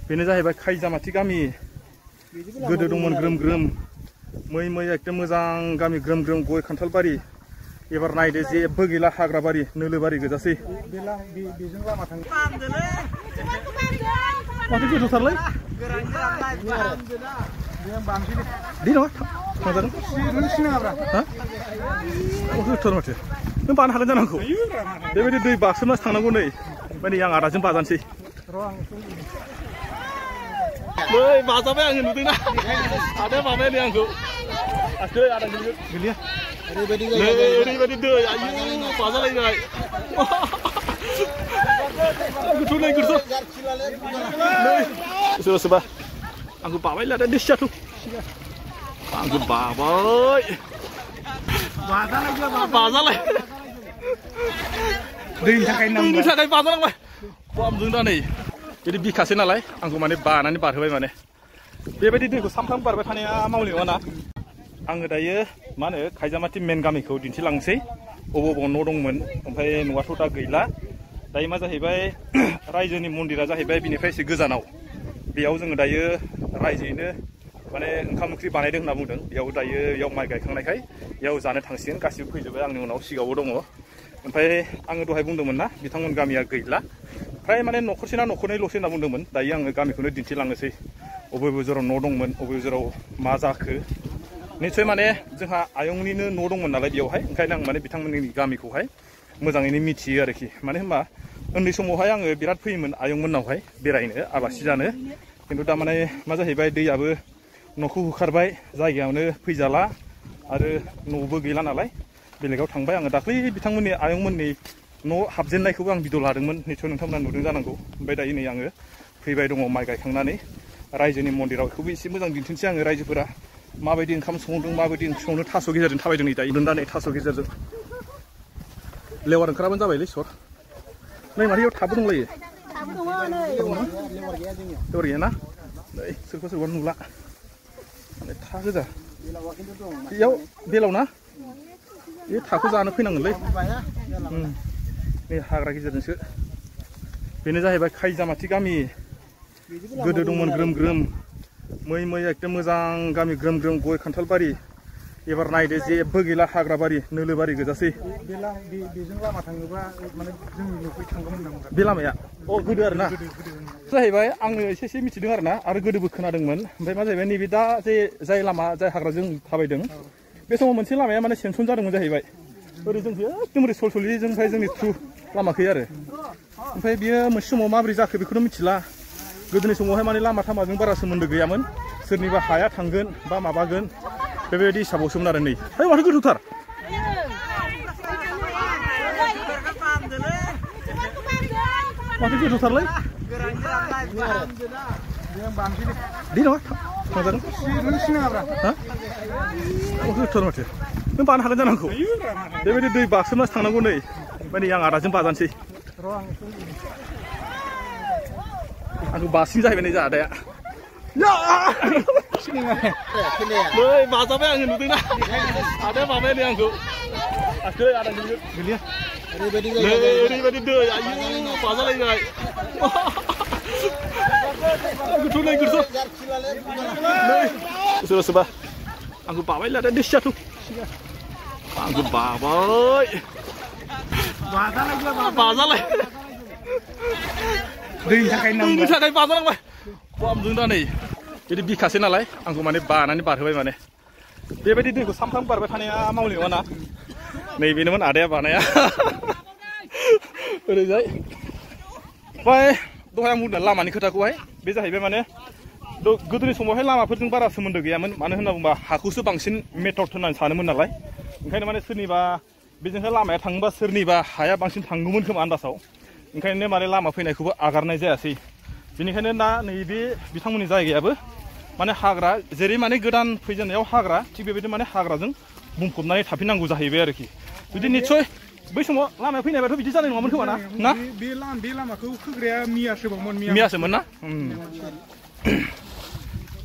बेनो जाहैबाय खायजामाथि गामि गोदो दंमोन ग्रोम ग्रोम मै मै एकदम मोजां गामि ग्रोम ग्रोम गय खान्थाल बारि एबार नायदो जेबो गैला हाग्रा बारि नोलो बारि गोजासै बेजों लामा थाङो माथो गोथौथारलै दे नङा थांजागोन हा गोथौथार माथो नों बानो हागोन जानांगौ बेबायदि दै बारसोमनासो थांनांगौ नै ओमफ्राय नै आं आदाजों बाजानोसै नै बाजाबाय आङो नुदोंना आदाया बाबाय नै आंखौ आसै आदा गोलैया ओरैबायदि दै आयु बाजालायनाय गोथौ नै गोथौ नै सोरबा सोरबा आंखौ बाबाय लादा दिसियाथ' आंखौ बाबाय बाजालाय दैनि थाखाय बाजालांबाय बमजों दा नै बिदि बिखासै नालाय आंखौ माने बानानै बारहोबाय माने बेबायदि दैखौ सामफ्रामबो बारबाय थानाया मावले नङाना आङो दायो मा होनो खायजामाथि मेन गामिखौ दिन्थिलांसै अबाव न' दंमोन ओमफ्राय न'आथ' दा गैला दायो मा जाहैबाय रायजोनि मन्दिरा जाहैबाय बिनिफ्राय एसे गोजानाव बेयाव जोङो दायो रायजोयैनो माने ओंखाम ओंख्रि बानायदों होनना बुंदों बेयाव दायो बेयाव माइ गायखांनायखाय बेयाव जानो थांसिगोन गासिबो फैजोबबाय आंनि उनाव सिगाङावबो दङ ओमफ्राय आङो दहाय बुंदोंमोन ना बिथांमोन गामिया गैला फ्राय माने न'खरसे ना न'खरनैल'सै होनना बुंदोंमोन दायो आङो गामिखौनो दिन्थिलांनोसै बबे बबे जेराव न' दंमोन बबे जेराव मा जाखो निसय माने जोंहा आयंनिनो न' दंमोन नालाय बेयावहाय ओंखायनो आं माने बिथांमोननि गामिखौहाय मोजाङैनो मिथियो आरोखि मानो होनबा उन्दै समावहाय आङो बिराद फैयोमोन आयंमोननावहाय बेरायनो आलासि जानो खिन्थु दा माने मा जाहैबाय दैयाबो न'खौ होखारबाय जायगायावनो फैजाला आरो न'बो गैला नालाय बेलेगाव थांबाय आङो दाख्लै बिथांमोननि आयंमोननि न' हाबजेननायखौबो आं भिडिअ लादोंमोन निसय नोंथांमोना नुदों जानांगौ ओमफ्राय दायो नै आङो फैबाय दङ माइ गायखांनानै रायजोनि मन्दिराव बेखौबो एसे मोजां दिन्थिनोसै आङो रायजोफोरा माबायदि ओंखाम संदों माबायदि ओंख्रि संदों थास' गेजेरजों थाबायदों नै दायो दा नै थास' गेजेरजों लेवार ओंखाराबानो जाबायलै सर नै माथो इयाव थाबो दंलायो लेवार गैया ना नै सोरखौ सोरखौ नुला माने था गोजा बेयाव बेलाव ना बे थाखौ जानो फैनांगोनलै नै हाग्रा गेजेरजोंसो बेनो जाहैबाय खायजामाथि गामि गोदो दंमोन ग्रोम ग्रोम मै मै एकदम मोजां गामि ग्रोम ग्रोम गय खान्थाल बारि एबार नायदो जेबो गैला हाग्रा बारि नोलो बारि गोजासै बेजों लामा थाङोबा माने जोंनि न'खौ थांगौमोन नामा बे लामाया अ गोदो आरोना जाहैबाय आङो एसे एसे मिथिदों आरोना आरो गोदोबो खोनादोंमोन ओमफ्राय मा जाहैबाय नैबे दा जे जाय लामा जाय हाग्राजों थाबायदों बे समाव मोनसे लामाया माने सेंसन जादोंमोन जाहैबाय ओरै जोंसो एकदम ओरै सलसलिजोंहाय जोंनि थ्रु लामाखै आरो ओमफ्राय बियो मोनसे समाव माबोरै जाखो बेखौनो मिथिला गोदोनि समावहाय माने लामा थामाजों बारा सोमोन्दो गैयामोन सोरनिबा हाया थांगोन बा माबागोन बेबायदि हिसाबावसोमोन आरो नै है माथो गोथौथार माथो गोथौथारलै दे नङा थांजागोन हा गोथौथार माथो नों बानो हागोन जानांगौ बेबायदि दै बारसोमनासो थांनांगौ नै ओमफ्राय नै आं आदाजों बाजानोसै आंखौ बासिन जाहैबाय नै जोंहा आदाया नै बाजाबाय आङो नुदोंना आदाया बाबाय नै आंखौ आसै आदा गोलैया ओरैबायदि दै आयु बाजालायनाय गोथौ नै गोथौ नै सोरबा सोरबा आंखौ बाबाय लादा दिसियाथ' आंखौ बाबाय बाजालाय दैनि थाखाय बाजालांबाय बमजों दा नै बिदि बिखासै नालाय आंखौ माने बानानै बारहोबाय माने बेबायदि दैखौ सामफ्रामबो बारबाय थानाया मावले नङाना नै बेनोमोन आदाया बानाया ओरैजाय ओमफ्राय दहाय आं बुंदों लामानि खोथाखौहाय बे जाहैबाय माने गोदोनि समावहाय लामाफोरजों बारा सोमोन्दो गैयामोन मानो होनना बुंबा हाखौसो बांसिन मेथड होननानै सानोमोन नालाय ओंखायनो माने सोरनिबा बेजोंहाय लामाया थाङोबा सोरनिबा हाया बांसिन थांगौमोन खोमा आन्दासाव ओंखायनो माने लामा फैनायखौबो आगारनाय जायासै बेनिखायनो दा नैबे बिथांमोननि जायगायाबो माने हाग्रा जेरै माने गोदान फैजेननायाव हाग्रा थिग बेबायदि माने हाग्राजों बुंफबनानै थाफिननांगौ जाहैबाय आरोखि जुदि निस्सय बै समाव लामाया फैनायबाथ' बिदि जानाय नङामोन खोमा ना बे लामाखौ खोग्राया मियासोमोन ना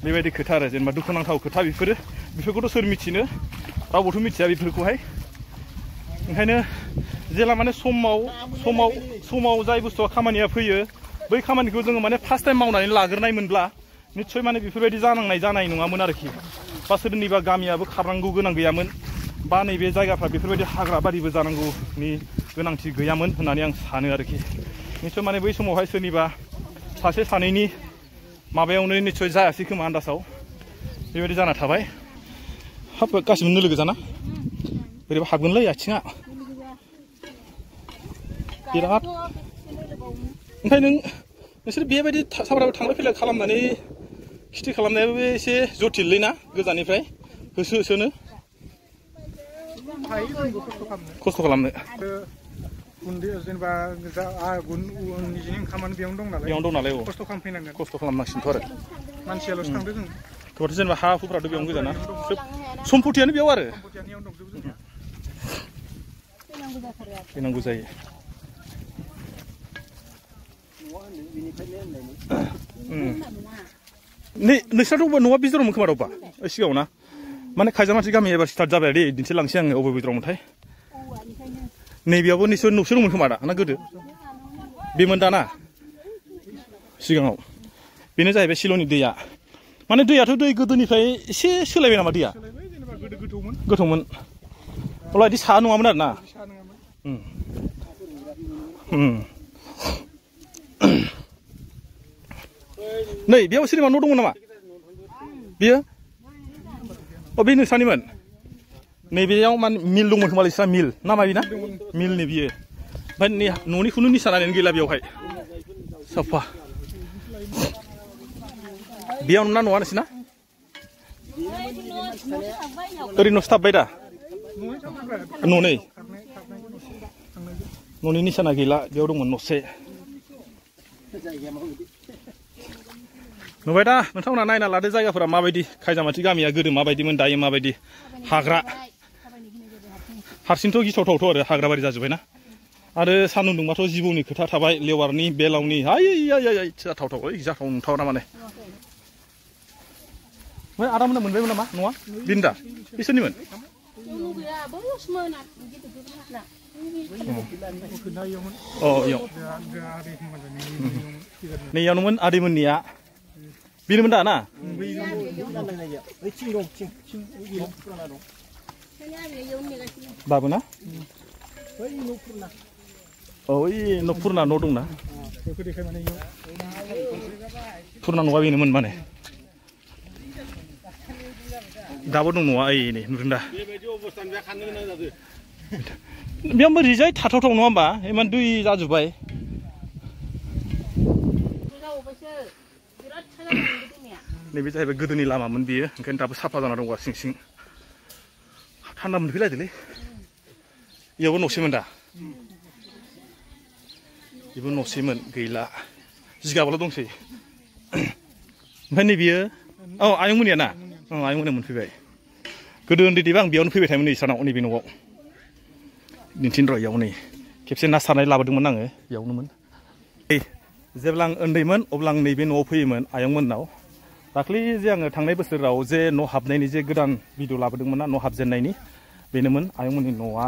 बेबायदि खोथा आरो जेनेबा दुखुनांथाव खोथा बेफोरखौथ' सोर मिथिनो रावबोथ' मिथिया बेफोरखौहाय ओंखायनो जेला माने समाव जाय बुस्थुआ खामानिया फैयो बै खामानिखौ जोङो माने फार्स्ट टाइम मावनानै लाग्रोनायमोनब्ला निस्सय माने बेफोरबायदि जानाय नङामोन आरोखि बा सोरनिबा गामियाबो खारनांगौ गोनां गैयामोन बा नैबे जायगाफ्रा बेफोरबायदि हाग्रा बारिबो जानांगौनि गोनांथि गैयामोन होननानै आं सानो आरोखि निस्सय माने बै समावहाय सोरनिबा सासे सानैनि माबायावनो निस्सय जायासै खोमा आन्दासाव बेबायदि जाना थाबाय हाब गासिबो नोलो गोजाना बोरैबा हाबगोनलै आथिङा बिराद ओमफ्राय नोंसोर बेबायदि साफ्राबो थांलाय फैलाय खालामनानै खेथि खालामनायाबो एसे जटिललै ना गोजाननिफ्राय होसो होसोनो खस्थ' खालामनो जेनेबा निजिनि ओंखामानो बेयावनो दं नालाय खस्थ' खालामफैनांगोन खस्थ' खालामनांसिगोनथ' आरो मानसियाल'सो थांदों जों थेवबोथ' जेनेबा हा हुफ्राथ' बेयावनो गोजाना सम्पतियानो बेयाव आरो फैनांगौ जायो नोंस्राथ' न'आ बिजरावमोन खोमा रावबा सिगाङाव ना माने खायजामाथि गामि एबार स्टार्ट जाबाय दे दिन्थिलांसै आङो अबे बिजरावमोनथाय नैबेयावबो निस्सय न'से दंमोन खोमा दा ना गोदो बेमोन दाना सिगाङाव बेनो जाहैबाय सिल'नि दैया माने दैयाथ' दै गोदोनिफ्राय एसे सोलायबाय नामा दैया गोथौमोन अब्ला बिदि सा नङामोन आरो ना नै बेयाव सोरनिबा न' दंमोन नामा बेयो अ बे नोंसानिमोन नैबेयाव माने मिल दंमोन खोमा बिस्रा मिल ना मा बेना मिलनि बियो ओमफ्राय न'निखौनो निसा नायनानै गैला बेयावहाय साफा बेयावनो ना न'आ नोंसिना ओरैनोसो थाबबाय दा न'नि निसाना गैला बेयाव दंमोन न'से नुबाय दा नोंथांमोना नायना लादो जायगाफोरा माबायदि खायजामाथि गामिया गोदो माबायदिमोन दायो माबायदि हाग्रा हारसिंथ' गिथावथावथ' आरो हाग्रा बारि जाजोब्बाय ना आरो सान्दुं दुंबाथ' जिबौनि खोथा थाबाय लेवारनि बेलावनि जाथावथाव जाथाव नंथावा माने ओमफ्राय आदामोना मोनबायमोन नामा न'आ बिन्दा बिसोरनिमोन नैयावनोमोन आदैमोननिया बेनोमोन दा ना दाबो ना ओइ न' पुरना न' दंना पुरना न'आ बेनोमोन माने दाबो दं न'आ ओइ नै नुदों दा बेयाव ओरैजाय थाथावथाव नङा होमबा इमान दै जाजोब्बाय नैबे जाहैबाय गोदोनि लामामोन बियो ओंखायनो दाबो साफा जाना दं सिं सिं थान्दा मोनफैलायदोलै इयावबो न'सेमोन दा बेबो न'सेमोन गैला जिगाबाल' दंसै ओमफ्राय नैबियो औ आयंमोननिया ना औ आयंमोननिया मोनफैबाय गोदो उन्दै दैबा आं बेयावनो फैबाय थायोमोन नै सानाव नैबे न'आव दिन्थिनो र' इयाव नै खेबसे ना सारनाय लाबोदोंमोन आङो बेयावनोमोन जेब्ला आं उन्दैमोन अब्ला आं नैबे न'आव फैयोमोन आयंमोननाव दाख्लै जे आङो थांनाय बोसोराव जे न' हाबनायनि जे गोदान भिडिअ लाबोदोंमोन ना न' हाबजेननायनि बेनोमोन आयंमोननि न'आ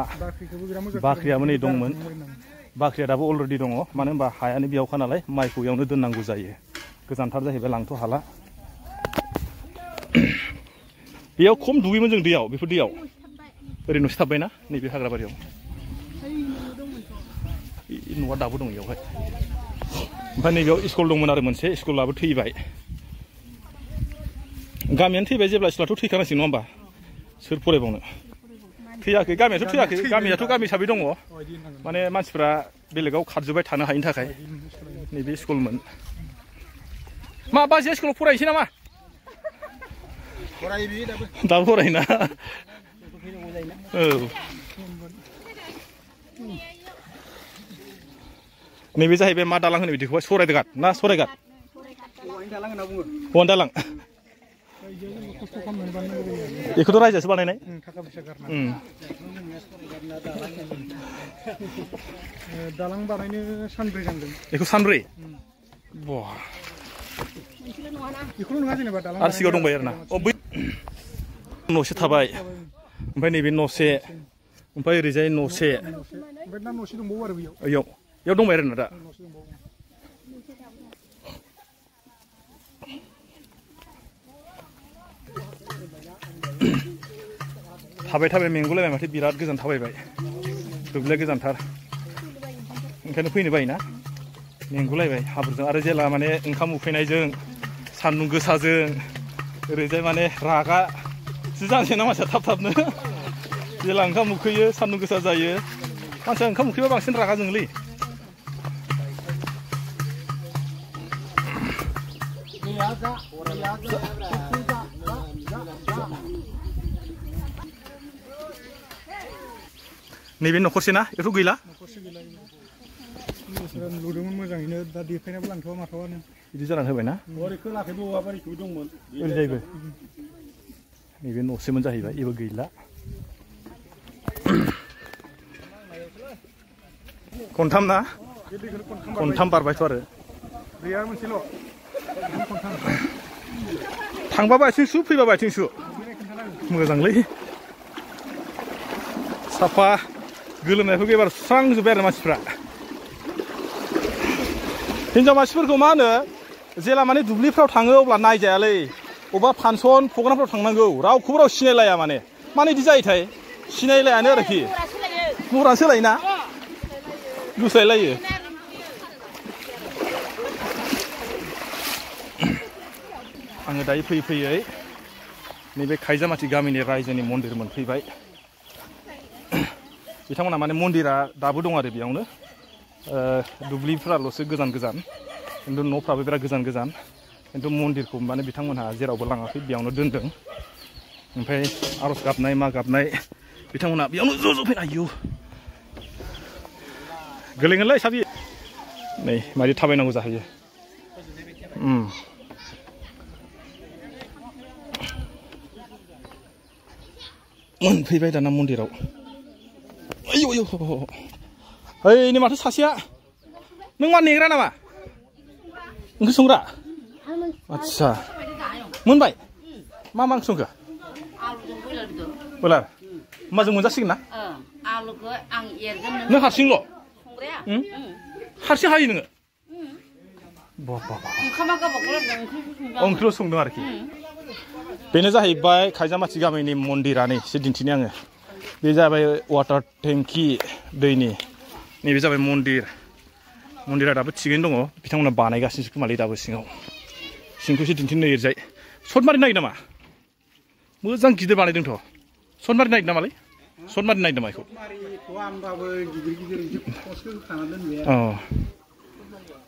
बाख्रियाबो नै दंमोन बाख्रिया दाबो अलरेडि दङ मानो होनबा हायानो बेयावखा नालाय माइखौ बेयावनो दोननांगौ जायो गोजानथार जाहैबाय लांथ' हाला बेयाव खम दुगैयोमोन जों दैयाव बेफोर दैयाव ओरैनोसो थाबबायना नैबे हाग्राबारियाव न'आ दाबो दं बेयावहाय ओमफ्राय नैबेयाव स्कुल दंमोन आरो मोनसे स्कुलाबो थैबाय गामियानो थैबाय जेब्ला स्कुलाथ' थैखानांसिगोन नङा होमबा सोर फरायबावनो थैयाखै गामियाथ' थैयाखै गामियाथ' गामि हिसाबै दङ माने मानसिफ्रा बेलेगाव खारजोब्बाय थानो हायिनि थाखाय नैबे स्कुलमोन मा बाजैया स्कुलाव फरायनोसै नामा दाबो फरायोना औ नैबे जाहैबाय मा दालां होनो बिदिखौहाय सरायघाट ना सरायघाट औवानि दालां बेखौथ' रायजोआसो बानायनाय दालां बानायनो सानब्रै नांदों बेखौ सानब्रै बेखौल' नङा जेनेबा दालां आरो सिगाङाव दंबाय आरो ना अ बै न'से थाबाय ओमफ्राय नैबे न'से ओमफ्राय ओरैजाय न'से ओमफ्राय दा न'से दंबावो आरो बेयाव दंबाय आरो ना दा थाबाय थाबाय मेंगुलायबाय माथो बिराद गोजान थाबायबाय दुब्लिया गोजानथार ओंखायनो फैनो बायोना मेंगुलायबाय हाब्रुजों आरो जेला माने ओंखाम उखैनायजों सान्दुं गोसाजों ओरैजाय माने रागा जानोसै ना मानसिया थाब थाबनो जेला ओंखाम उखैयो सान्दुं गोसा जायो मानसिया ओंखाम उखैबा बांसिन रागा जोंलै नैबे न'खरसे ना बेथ' गैला लुदोंमोन मोजाङैनो दा देखायनाबो लांथ'वा माथ'वानो बिदि जानानै होबाय ना ओरैजायबो नैबे न'सेमोन जाहैबाय बेबो गैला खनथाम ना खनथाम बारबायथ' आरो गैया मोनसेल' थांबाबा आथिं सु फैबाबा आथिं सु मोजांलै साफा गोलोमनायखौ एबार सुस्रांजोब्बाय आरो मानसिफ्रा हिनजाव मानसिफोरखौ मा होनो जेला माने दुब्लिफ्राव थाङो अब्ला नायजायालै अबेबा फांसन प्रग्रामफ्राव थांनांगौ रावखौबो राव सिनायलाया माने मानो बिदि जायोथाय सिनायलायानो आरोखि महरानो सोलायोना गुस्लायलायो आङो दायो फैयै फैयै नैबे खायजामाथि गामिनि रायजोनि मन्दिर मोनफैबाय बिथांमोना माने मन्दिरा दाबो दं आरो बेयावनो दुब्लिफ्राल'सो गोजान गोजान खिन्थु न'फ्राबो बिराद गोजान गोजान खिन्थु मन्दिरखौ माने बिथांमोनहा जेरावबो लाङाखै बेयावनो दोनदों ओमफ्राय आर'ज गाबनाय मा गाबनाय बिथांमोना बेयावनो ज' ज' फैना आयु गोलैगोनलै साबि नै मादि थाबायनांगौ जाहैयो मोनफैबाय दाना मन्दिराव आयौ आयौ ओइ नै माथो सासेया नों मा नेग्रा नामा ओंख्रि संग्रा आदसा मोनबाय मा मा ओंख्रि संखो बयलार होमबा जों मोनजासिगोन ना नों हारसिंल' हारसिं हायो नोङो ओंख्रिल' संदों आरोखि बेनो जाहैबाय खायजामाथि गामिनि मन्दिरानो एसे दिन्थिनि आङो बे जाबाय वाटार टेंकि दैनि नैबे जाबाय मन्दिरा दाबो थिगैनो दङ बिथांमोना बानायगासिनोसो खोमालै दाबो सिंखौ एसे दिन्थिनो ओरैजाय सर्ट मारि नागिरदों नामा मोजां गिदिर बानायदोंथ' सर्ट मारि नागिरदों नामालै सर्ट मारि नागिरदों नामा बेखौ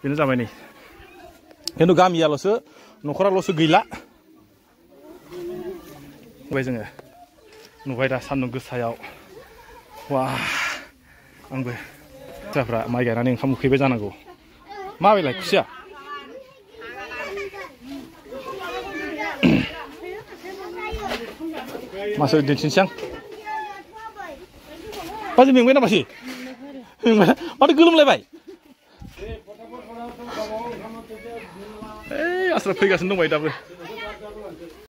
बेनो जाबाय नै खिन्थु गामियाल'सो न'खराल'सो गैला जोङो नुबाय दा सान्दुं गोसायाव वा आंबो फिसाफ्रा माइ गायनानै ओंखाम उखैबाय जानांगौ माबेलाय खुसिया मासो दिन्थिनोसै आं बाजै मेंबाय ना बासि मेंबाय माथो गोलोमलायबाय ओइ आस्रा फैगासिनो दंबाय दाबो